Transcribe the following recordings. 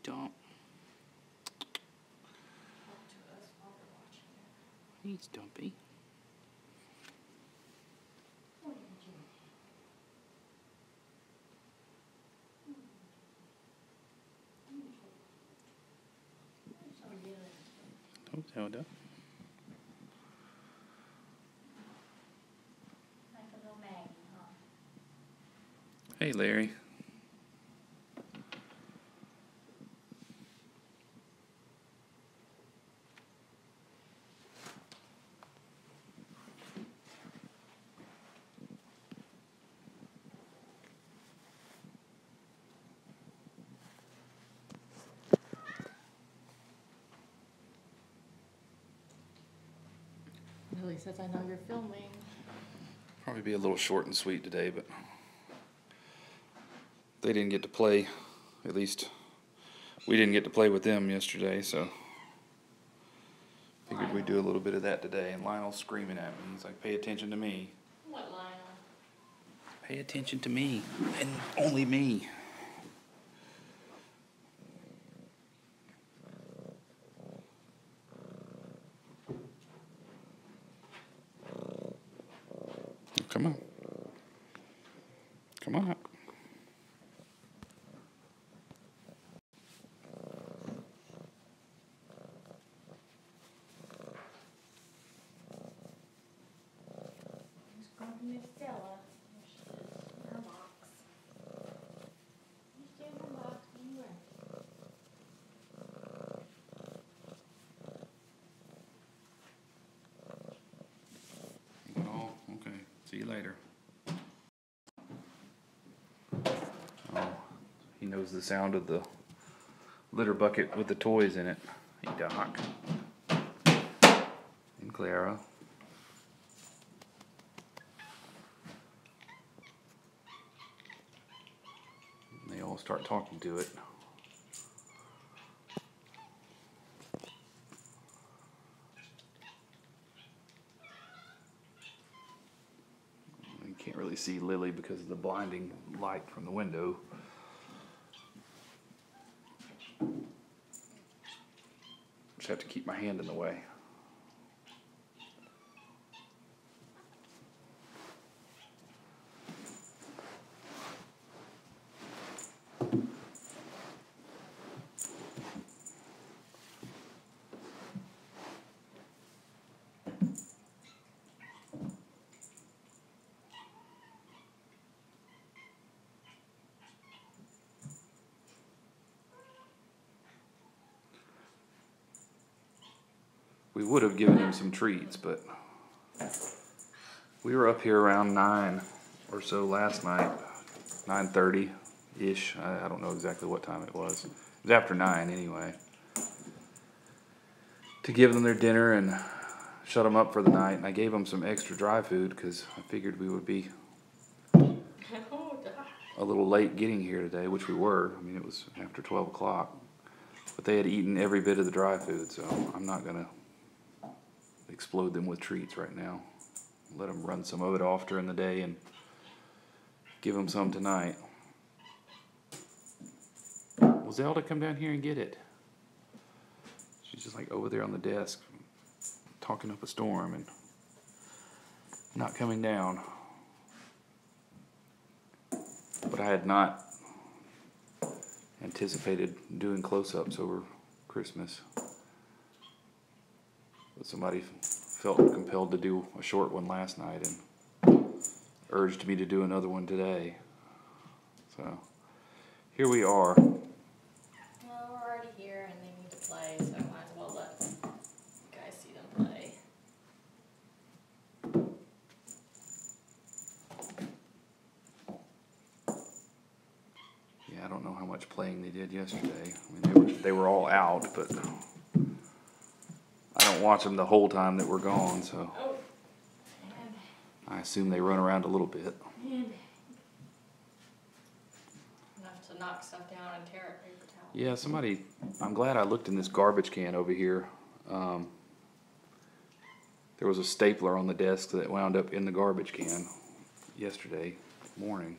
Don't. He's dumpy. Oh, Zelda. Hey, Larry. Lily says, I know you're filming. Probably be a little short and sweet today, but they didn't get to play. At least we didn't get to play with them yesterday, so figured we'd do a little bit of that today. And Lionel's screaming at me. He's like, pay attention to me. What, Lionel? Pay attention to me, and only me. Come on. Come on up. He's going to Miss Stella. There she is, in her box. You stay in her box anywhere. Oh, okay. See you later. Oh, he knows the sound of the litter bucket with the toys in it. Hey, Doc. And Clara. And they all start talking to it. You can't really see Lily because of the blinding light from the window. Just have to keep my hand in the way. We would have given him some treats, but we were up here around 9 or so last night, 9:30-ish. I don't know exactly what time it was. It was after 9 anyway. To give them their dinner and shut them up for the night. And I gave them some extra dry food because I figured we would be a little late getting here today, which we were. I mean, it was after 12 o'clock. But they had eaten every bit of the dry food, so I'm not going to explode them with treats right now. Let them run some of it off during the day and give them some tonight. Will Zelda come down here and get it? She's just like over there on the desk talking up a storm and not coming down. But I had not anticipated doing close-ups over Christmas. But somebody felt compelled to do a short one last night and urged me to do another one today. So here we are. Well, we're already here and they need to play, so I might as well let you guys see them play. Yeah, I don't know how much playing they did yesterday. I mean, they were all out, but I don't watch them the whole time that we're gone, so I assume they run around a little bit. Enough to knock stuff down and tear up paper towels. Yeah, somebody, I'm glad I looked in this garbage can over here. There was a stapler on the desk that wound up in the garbage can yesterday morning.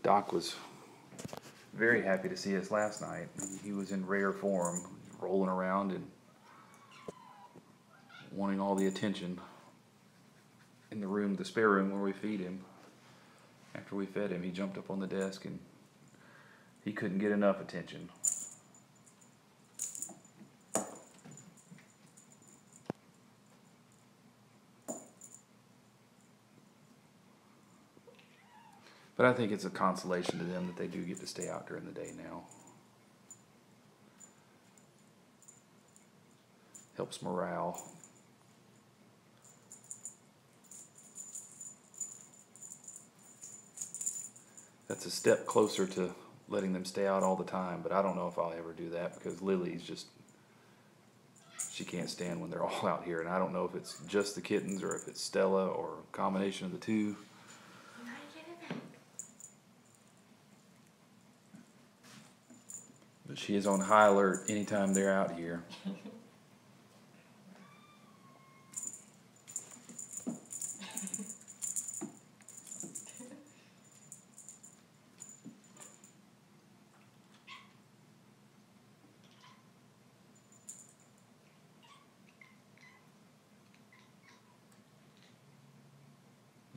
Doc was very happy to see us last night. He was in rare form, rolling around and wanting all the attention in the room, the spare room where we feed him. After we fed him, he jumped up on the desk and he couldn't get enough attention. But I think it's a consolation to them that they do get to stay out during the day now. Helps morale. That's a step closer to letting them stay out all the time, but I don't know if I'll ever do that because Lily's just, she can't stand when they're all out here, and I don't know if it's just the kittens or if it's Stella or a combination of the two. But she is on high alert anytime they're out here.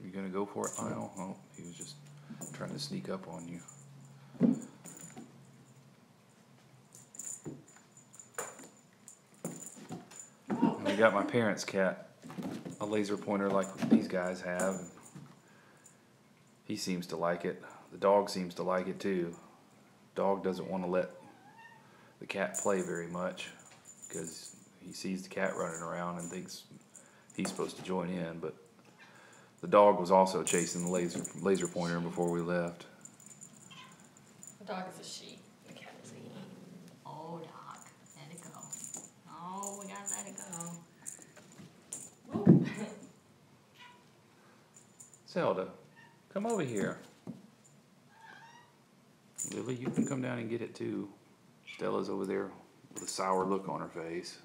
You gonna go for it, Lionel? Oh, he was just trying to sneak up on you. And we got my parents' cat, a laser pointer like these guys have. He seems to like it. The dog seems to like it too. Dog doesn't want to let the cat play very much because he sees the cat running around and thinks he's supposed to join in, but the dog was also chasing the laser pointer before we left. The dog is a she. The cat is a he. Oh, Doc. Let it go. Oh, we gotta let it go. Whoop. Zelda, come over here. Lily, you can come down and get it too. Stella's over there with a sour look on her face.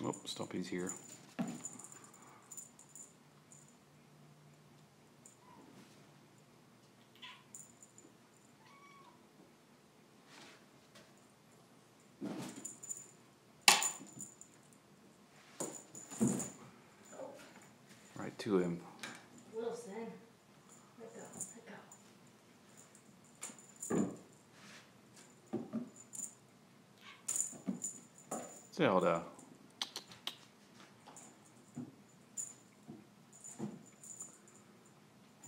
Oh, Stumpy's here. Right to him. Wilson. Let go. Let go. Zelda.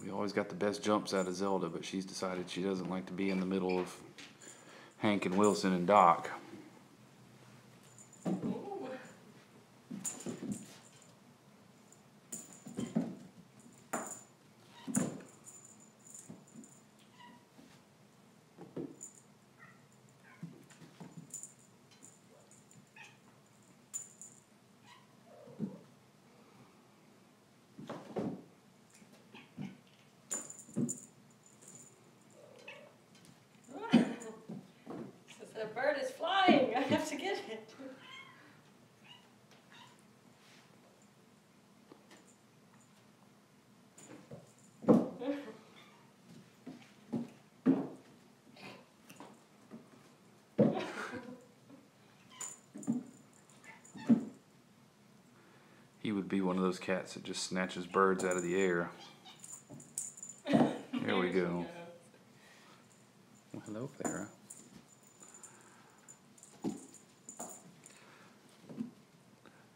We always got the best jumps out of Zelda, but she's decided she doesn't like to be in the middle of Hank and Wilson and Doc. The bird is flying. I have to get it. He would be one of those cats that just snatches birds out of the air. There we go. Well, hello, Clara.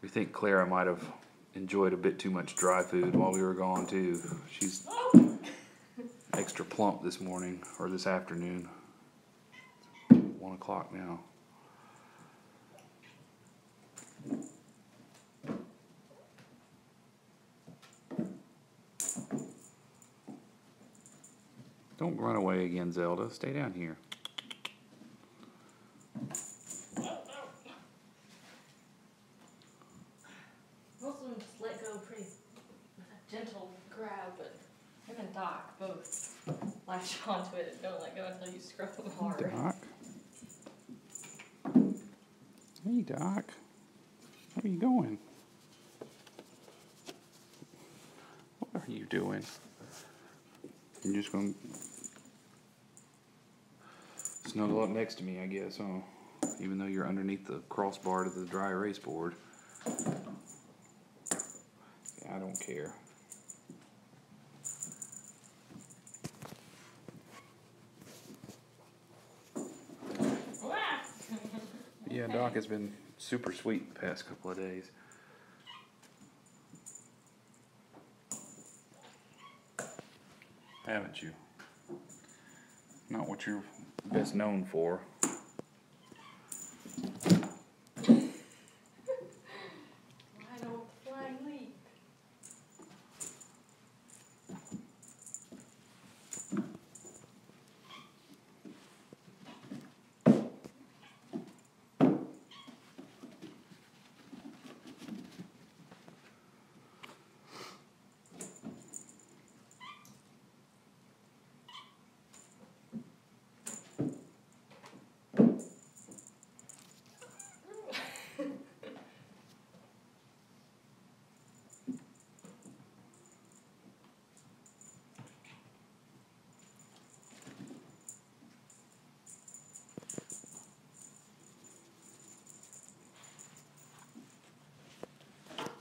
We think Clara might have enjoyed a bit too much dry food while we were gone too. She's extra plump this morning, or this afternoon. 1 o'clock now. Don't run away again, Zelda. Stay down here. Wilson just let go pretty with a gentle grab, but him and Doc both latch onto it. Don't let go until you scrub them hard. Doc. Hey, Doc. Where are you going? What are you doing? You're just going to snuggle up next to me, I guess, huh? Even though you're underneath the crossbar to the dry erase board. Yeah, I don't care. Yeah, Doc has been super sweet the past couple of days. Haven't you? Not what you're best known for. I don't flying leap.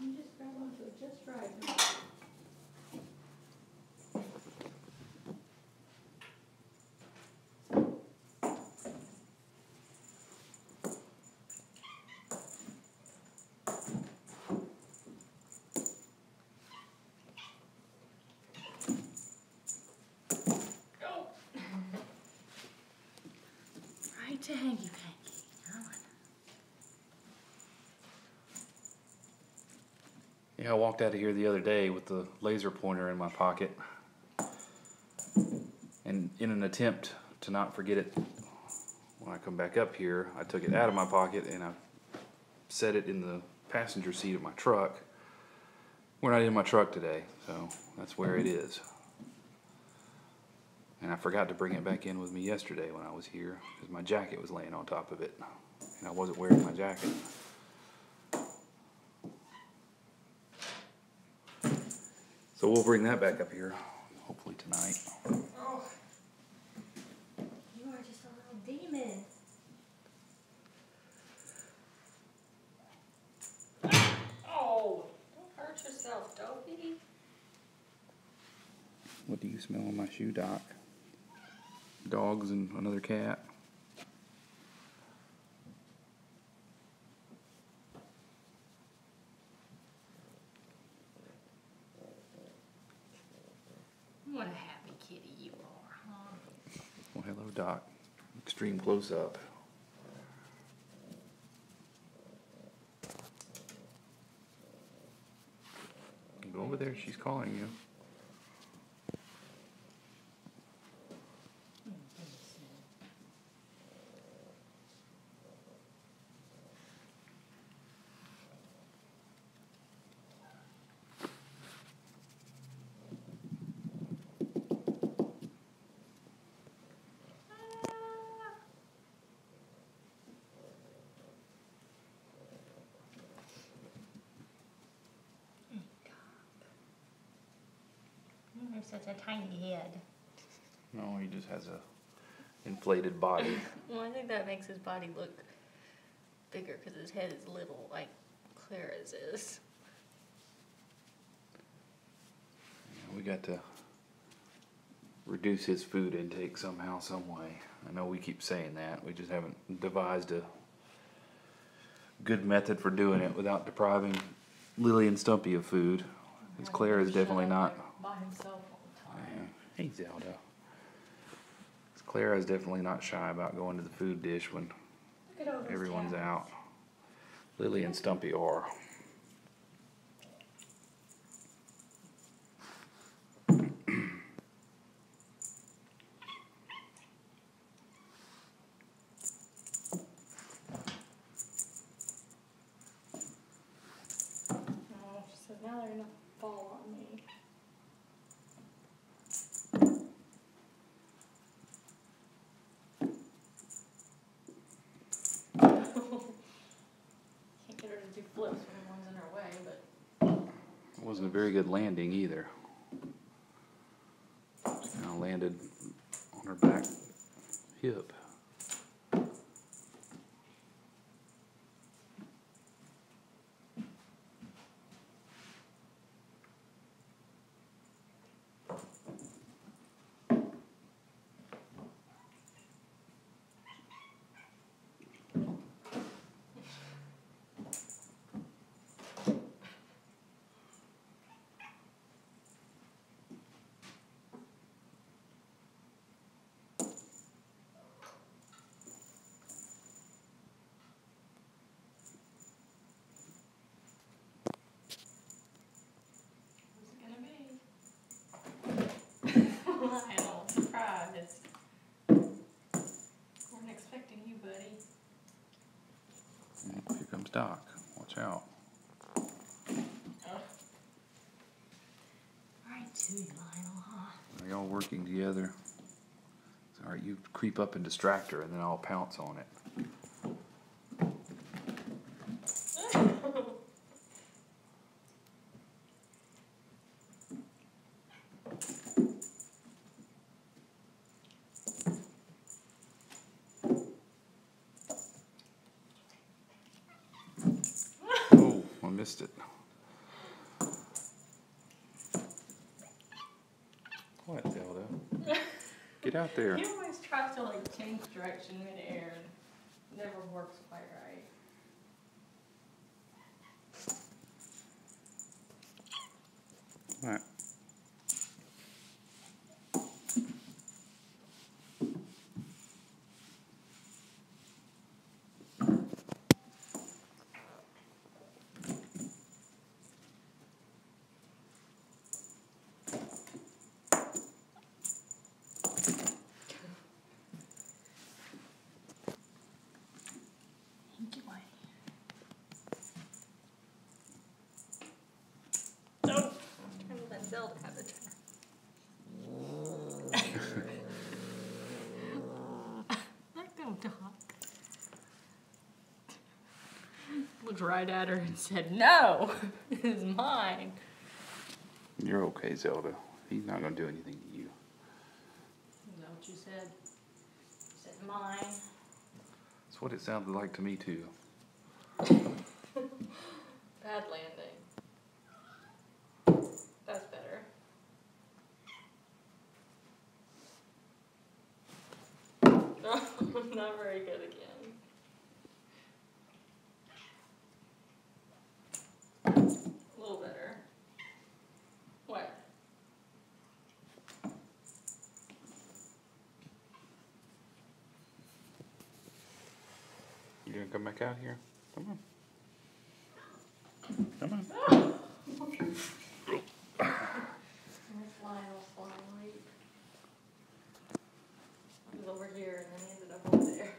You just grab onto it just right. Go! Right to hanky panky. Come on. Yeah, I walked out of here the other day with the laser pointer in my pocket. And in an attempt to not forget it when I come back up here, I took it out of my pocket and I set it in the passenger seat of my truck. We're not in my truck today, so that's where it is. And I forgot to bring it back in with me yesterday when I was here because my jacket was laying on top of it and I wasn't wearing my jacket. So we'll bring that back up here, hopefully tonight. Oh. You are just a little demon. Oh, don't hurt yourself, Dopey. What do you smell on my shoe, Doc? Dogs and another cat? What a happy kitty you are, huh? Well, hello, Doc. Extreme close-up. Go over there, she's calling you. You have such a tiny head. No, he just has a inflated body. Well, I think that makes his body look bigger because his head is little, like Clara's is. We got to reduce his food intake somehow, some way. I know we keep saying that. We just haven't devised a good method for doing it without depriving Lily and Stumpy of food. Because Clara is definitely not. By himself all the time. Yeah. Hey, Zelda. Clara is definitely not shy about going to the food dish when Look at all those everyone's tabs. out. Lily and Stumpy are. Oh, she said now they're gonna fall on me. wasn't a very good landing either. She kind of landed on her back hip. Lionel, surprise. Wasn't expecting you, buddy. Here comes Doc. Watch out. Oh. Right to you, Lionel, huh? Are y'all working together? It's alright, you creep up and distract her, and then I'll pounce on it. Oh, I missed it. What, Zelda? Get out there. He always tries to like change direction mid-air and never works quite right. Alright. Thank you, buddy. No! I'm trying to let Zelda have the turn. Let go, Doc. Looked right at her and said, "No, it is mine." You're okay, Zelda. He's not going to do anything to you. Is that what you said? You said mine. That's what it sounded like to me, too. Bad landing. That's better. Not very good again. A little better. What? You gonna come back out here? Come on. Come on. There's Lionel's flying leap. He was over here and then he ended up over there.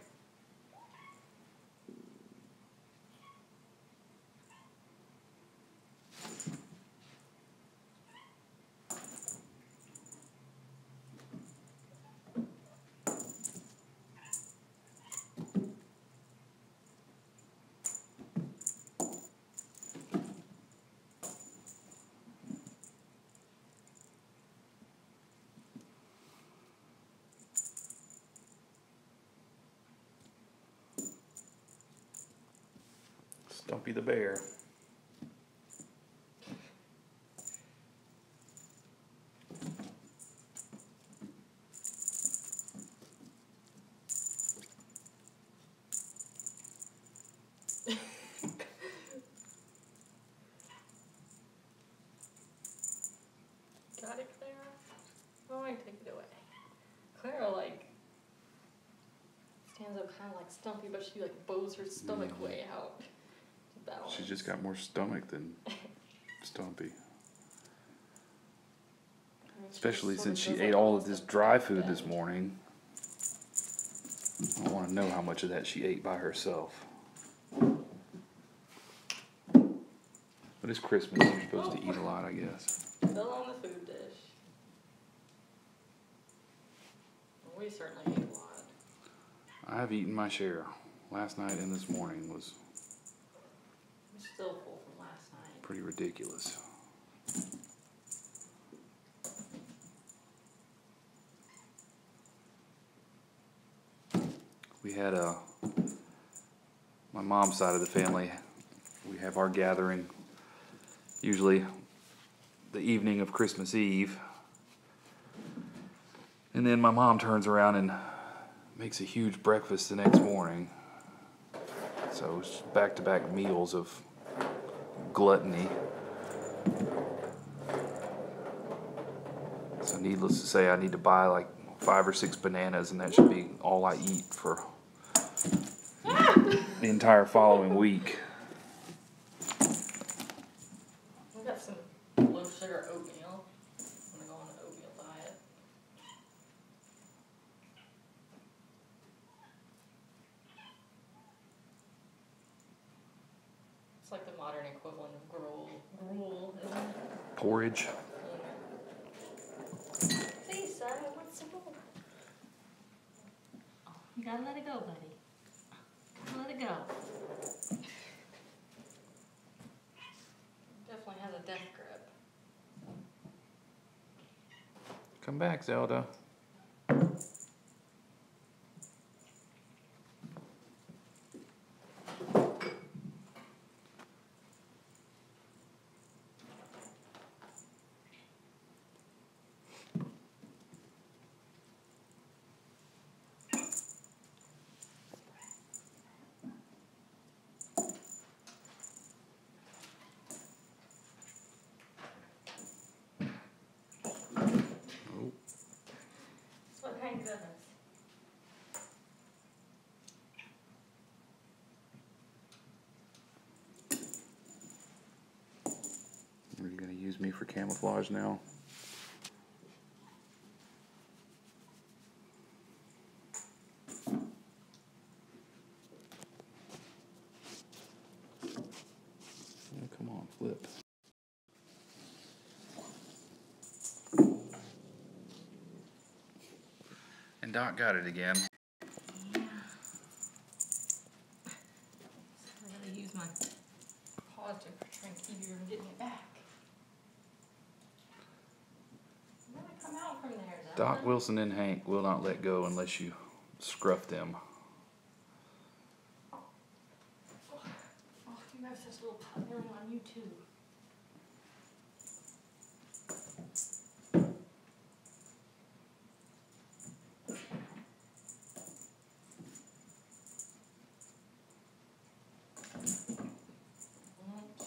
Stumpy the bear. Got it, Clara? Oh, I take it away. Clara, like, stands up kind of like Stumpy, but she, like, bows her stomach way out. She's just got more stomach than Stumpy. Especially since she ate all of this dry food this morning. I want to know how much of that she ate by herself. But it's Christmas, you're supposed to eat a lot, I guess. Still on the food dish. We certainly ate a lot. I've eaten my share. Last night and this morning was I'm still full from last night. pretty ridiculous. we had my mom's side of the family, we have our gathering usually the evening of Christmas Eve. And then my mom turns around and makes a huge breakfast the next morning. So it's back-to-back meals of gluttony. So needless to say, I need to buy like 5 or 6 bananas, and that should be all I eat for the entire following week. We got some low sugar oatmeal. I'm gonna go on an oatmeal diet. It's like the modern equivalent of gruel, isn't it? Porridge. Please, son, I want some more. Oh, you gotta let it go, buddy. Gotta let it go. Definitely has a death grip. Come back, Zelda. So thank goodness. Are you going to use me for camouflage now? Oh, come on, flip. And Doc got it again. Yeah. I gotta use my paw to try and keep you from getting it back. You gotta come out from there, Zelda. Doc, Wilson, and Hank will not let go unless you scruff them. Oh, you have such little puddling on you too.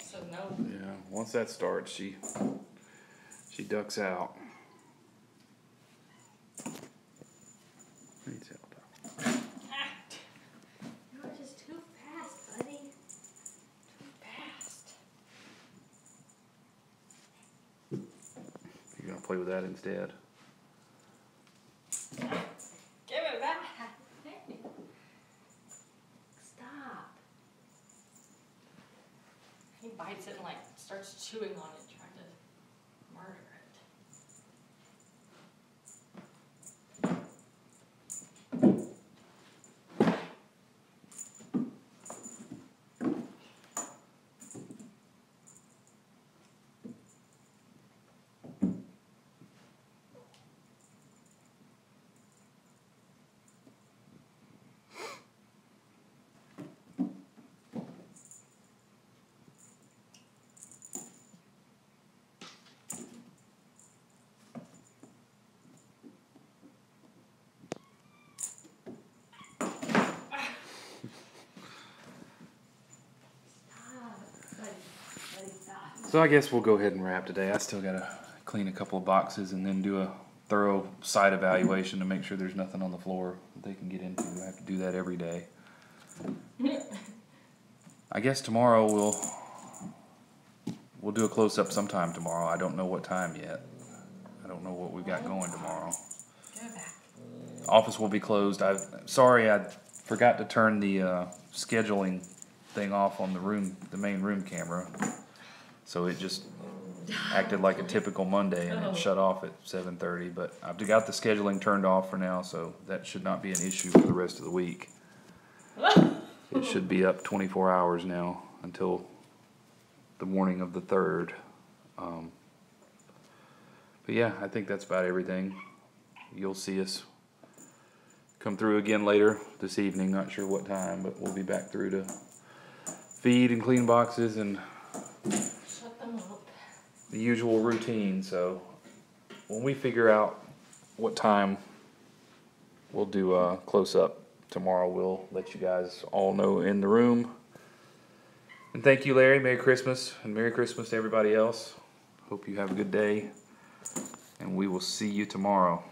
So no. Yeah, once that starts, she ducks out. Hey, Zelda. You're just too fast, buddy. Too fast. You're gonna play with that instead. Give it back. Hey. Stop. He bites it and like starts chewing on it, trying to murder it. So I guess we'll go ahead and wrap today. I still gotta clean a couple of boxes and then do a thorough site evaluation to make sure there's nothing on the floor that they can get into. I have to do that every day. I guess tomorrow we'll do a close-up sometime tomorrow. I don't know what time yet. I don't know what we've got going tomorrow. Go back. Office will be closed. Sorry, I forgot to turn the scheduling thing off on the main room camera. So it just acted like a typical Monday and it shut off at 7:30. But I've got the scheduling turned off for now, so that should not be an issue for the rest of the week. It should be up 24 hours now until the morning of the 3rd. But yeah, I think that's about everything. You'll see us come through again later this evening. Not sure what time, but we'll be back through to feed and clean boxes and Shut them up. the usual routine. So when we figure out what time we'll do a close-up tomorrow, we'll let you guys all know in the room. And thank you, Larry. Merry Christmas, and Merry Christmas to everybody else. Hope you have a good day, and we will see you tomorrow.